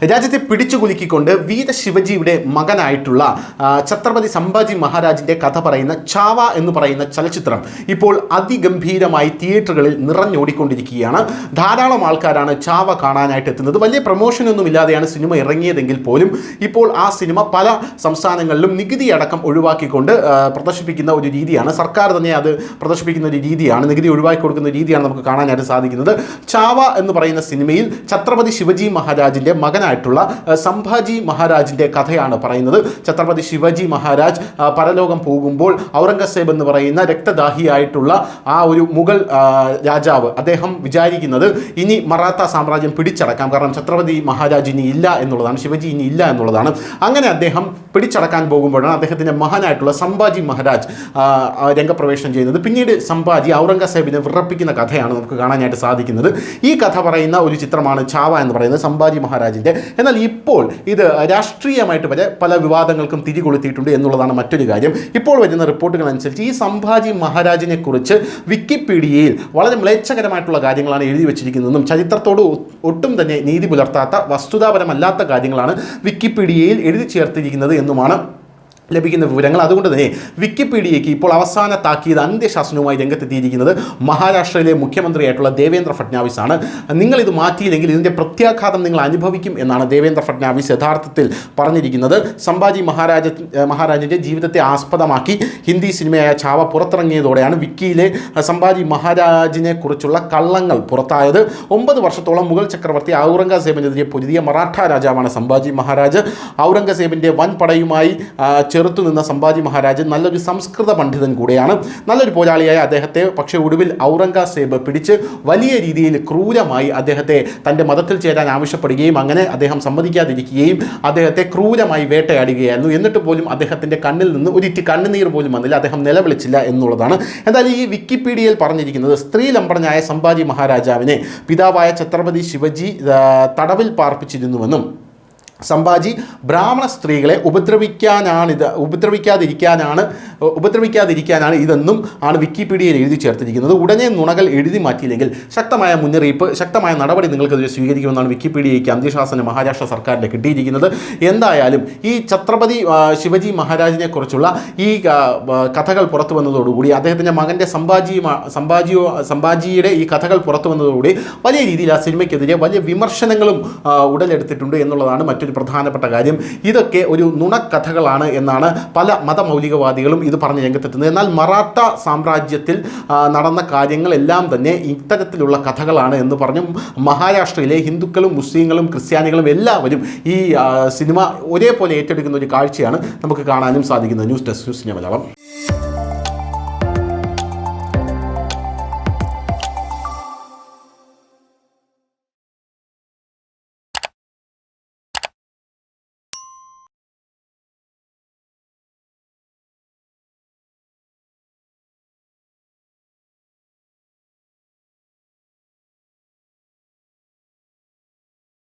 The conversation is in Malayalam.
രാജ്യത്തെ പിടിച്ചുകുലുക്കിക്കൊണ്ട് വീര ശിവജിയുടെ മകനായിട്ടുള്ള ഛത്രപതി സംഭാജി മഹാരാജിൻ്റെ കഥ പറയുന്ന ഛാവ എന്ന് പറയുന്ന ചലച്ചിത്രം ഇപ്പോൾ അതിഗംഭീരമായി തിയേറ്ററുകളിൽ നിറഞ്ഞോടിക്കൊണ്ടിരിക്കുകയാണ്. ധാരാളം ആൾക്കാരാണ് ഛാവ കാണാനായിട്ട് എത്തുന്നത്. വലിയ പ്രൊമോഷനൊന്നും ഇല്ലാതെയാണ് സിനിമ ഇറങ്ങിയതെങ്കിൽ പോലും ഇപ്പോൾ ആ സിനിമ പല സംസ്ഥാനങ്ങളിലും നികുതി അടക്കം ഒഴിവാക്കിക്കൊണ്ട് പ്രദർശിപ്പിക്കുന്ന ഒരു രീതിയാണ്. സർക്കാർ തന്നെ അത് പ്രദർശിപ്പിക്കുന്ന ഒരു രീതിയാണ്, നികുതി ഒഴിവാക്കി കൊടുക്കുന്ന രീതിയാണ് നമുക്ക് കാണാനായിട്ട് സാധിക്കുന്നത്. ഛാവ എന്ന് പറയുന്ന സിനിമയിൽ ഛത്രപതി ശിവജി മഹാരാജിൻ്റെ മകനായിട്ടുള്ള സംഭാജി മഹാരാജിൻ്റെ കഥയാണ് പറയുന്നത്. ഛത്രപതി ശിവജി മഹാരാജ് പരലോകം പോകുമ്പോൾ ഔറംഗസേബ് എന്ന് പറയുന്ന രക്തദാഹിയായിട്ടുള്ള ആ ഒരു മുഗൾ രാജാവ് അദ്ദേഹം വിചാരിക്കുന്നത് ഇനി മറാത്ത സാമ്രാജ്യം പിടിച്ചടക്കാം, കാരണം ഛത്രപതി മഹാരാജ് ഇനി ഇല്ല എന്നുള്ളതാണ്, ശിവജി ഇനി ഇല്ല എന്നുള്ളതാണ്. അങ്ങനെ അദ്ദേഹം പിടിച്ചടക്കാൻ പോകുമ്പോഴാണ് അദ്ദേഹത്തിൻ്റെ മകനായിട്ടുള്ള സംഭാജി മഹാരാജ് രംഗപ്രവേശനം ചെയ്യുന്നത്. പിന്നീട് സംഭാജി ഔറംഗസേബിനെ വിറപ്പിക്കുന്ന കഥയാണ് നമുക്ക് കാണാനായിട്ട് സാധിക്കുന്നത്. ഈ കഥ പറയുന്ന ഒരു ചിത്രമാണ് ഛാവ എന്ന് പറയുന്നത് സംഭാജി മഹാരാജിൻ്റെ. എന്നാൽ ഇപ്പോൾ ഇത് രാഷ്ട്രീയമായിട്ട് വരെ പല വിവാദങ്ങൾക്കും തിരികൊളുത്തിയിട്ടുണ്ട് എന്നുള്ളതാണ് മറ്റൊരു കാര്യം. ഇപ്പോൾ വരുന്ന റിപ്പോർട്ടുകൾ അനുസരിച്ച് ഈ സംഭാജി മഹാരാജിനെ കുറിച്ച് വിക്കിപീഡിയയിൽ വളരെ മ്ലേച്ഛകരമായിട്ടുള്ള കാര്യങ്ങളാണ് എഴുതി വെച്ചിരിക്കുന്നതെന്നും ചരിത്രത്തോട് ഒട്ടും തന്നെ നീതി പുലർത്താത്ത വസ്തുതാപരമല്ലാത്ത കാര്യങ്ങളാണ് വിക്കിപീഡിയയിൽ എഴുതി ചേർത്തിരിക്കുന്നത് എന്നുമാണ് ലഭിക്കുന്ന വിവരങ്ങൾ. അതുകൊണ്ട് തന്നെ വിക്കിപീഡിയയ്ക്ക് ഇപ്പോൾ അവസാന താക്കീത് അന്ത്യശാസനവുമായി രംഗത്തെത്തിയിരിക്കുന്നത് മഹാരാഷ്ട്രയിലെ മുഖ്യമന്ത്രിയായിട്ടുള്ള ദേവേന്ദ്ര ഫഡ്നാവിസ് ആണ്. നിങ്ങളിത് മാറ്റിയില്ലെങ്കിൽ ഇതിൻ്റെ നിങ്ങൾ അനുഭവിക്കും എന്നാണ് ദേവേന്ദ്ര ഫഡ്നാവിസ് യഥാർത്ഥത്തിൽ പറഞ്ഞിരിക്കുന്നത്. സംഭാജി മഹാരാജിൻ്റെ ജീവിതത്തെ ആസ്പദമാക്കി ഹിന്ദി സിനിമയായ ഛാവ പുറത്തിറങ്ങിയതോടെയാണ് വിക്കിയിലെ സംഭാജി മഹാരാജിനെ കുറിച്ചുള്ള കള്ളങ്ങൾ പുറത്തായത്. 9 വർഷത്തോളം മുഗൾ ചക്രവർത്തി ഔറംഗസേബിനെതിരെ പൊരുതിയ മറാഠ രാജാവാണ് സംഭാജി മഹാരാജ്. ഔറംഗസേബിൻ്റെ വൻപടയുമായി ചെറുത്തുനിന്ന സംഭാജി മഹാരാജ് നല്ലൊരു സംസ്കൃത പണ്ഡിതൻ കൂടെയാണ്. നല്ലൊരു പോരാളിയായ അദ്ദേഹത്തെ പക്ഷേ ഒടുവിൽ ഔറംഗസേബ് പിടിച്ച് വലിയ രീതിയിൽ ക്രൂരമായി അദ്ദേഹത്തെ തൻ്റെ മതത്തിൽ ചേരാൻ ആവശ്യപ്പെടുകയും അങ്ങനെ അദ്ദേഹം സമ്മതിക്കാതിരിക്കുകയും അദ്ദേഹത്തെ ക്രൂരമായി വേട്ടയാടുകയായിരുന്നു. എന്നിട്ട് പോലും അദ്ദേഹത്തിൻ്റെ കണ്ണിൽ നിന്ന് ഒരിറ്റ് കണ്ണുനീർ പോലും വന്നില്ല, അദ്ദേഹം നിലവിളിച്ചില്ല എന്നുള്ളതാണ്. എന്തായാലും ഈ വിക്കിപീഡിയയിൽ പറഞ്ഞിരിക്കുന്നത് സ്ത്രീലമ്പടനായ സംഭാജി മഹാരാജാവിനെ പിതാവായ ഛത്രപതി ശിവജി തടവിൽ പാർപ്പിച്ചിരുന്നുവെന്നും സംഭാജി ബ്രാഹ്മണ സ്ത്രീകളെ ഉപദ്രവിക്കാതിരിക്കാനാണ് ഇതെന്നും ആണ് വിക്കിപീഡിയയിൽ എഴുതി ചേർത്തിരിക്കുന്നത്. ഉടനെ നുണകൾ എഴുതി മാറ്റിയില്ലെങ്കിൽ ശക്തമായ മുന്നറിയിപ്പ്, ശക്തമായ നടപടി നിങ്ങൾക്കെതിരെ സ്വീകരിക്കുമെന്നാണ് വിക്കിപീഡിയയ്ക്ക് അന്ത്യശാസനം മഹാരാഷ്ട്ര സർക്കാരിൻ്റെ കിട്ടിയിരിക്കുന്നത്. എന്തായാലും ഈ ഛത്രപതി ശിവജി മഹാരാജിനെ കുറിച്ചുള്ള ഈ കഥകൾ പുറത്തു വന്നതോടുകൂടി അദ്ദേഹത്തിൻ്റെ മകൻ്റെ സംഭാജിയുടെ ഈ കഥകൾ പുറത്തു വന്നതോടുകൂടി വലിയ രീതിയിൽ ആ സിനിമയ്ക്കെതിരെ വലിയ വിമർശനങ്ങളും ഉടലെടുത്തിട്ടുണ്ട് എന്നുള്ളതാണ് മറ്റൊരു പ്രധാനപ്പെട്ട കാര്യം. ഇതൊക്കെ ഒരു നുണക്കഥകളാണ് എന്നാണ് പല മതമൗലികവാദികളും ഇത് പറഞ്ഞ് രംഗത്തെത്തുന്നത്. എന്നാൽ മറാഠ സാമ്രാജ്യത്തിൽ നടന്ന കാര്യങ്ങളെല്ലാം തന്നെ ഇത്തരത്തിലുള്ള കഥകളാണ് എന്ന് പറഞ്ഞു മഹാരാഷ്ട്രയിലെ ഹിന്ദുക്കളും മുസ്ലിങ്ങളും ക്രിസ്ത്യാനികളും എല്ലാവരും ഈ സിനിമ ഒരേപോലെ ഏറ്റെടുക്കുന്ന ഒരു കാഴ്ചയാണ് നമുക്ക് കാണാനും സാധിക്കുന്നത്. News desk news Malayalam.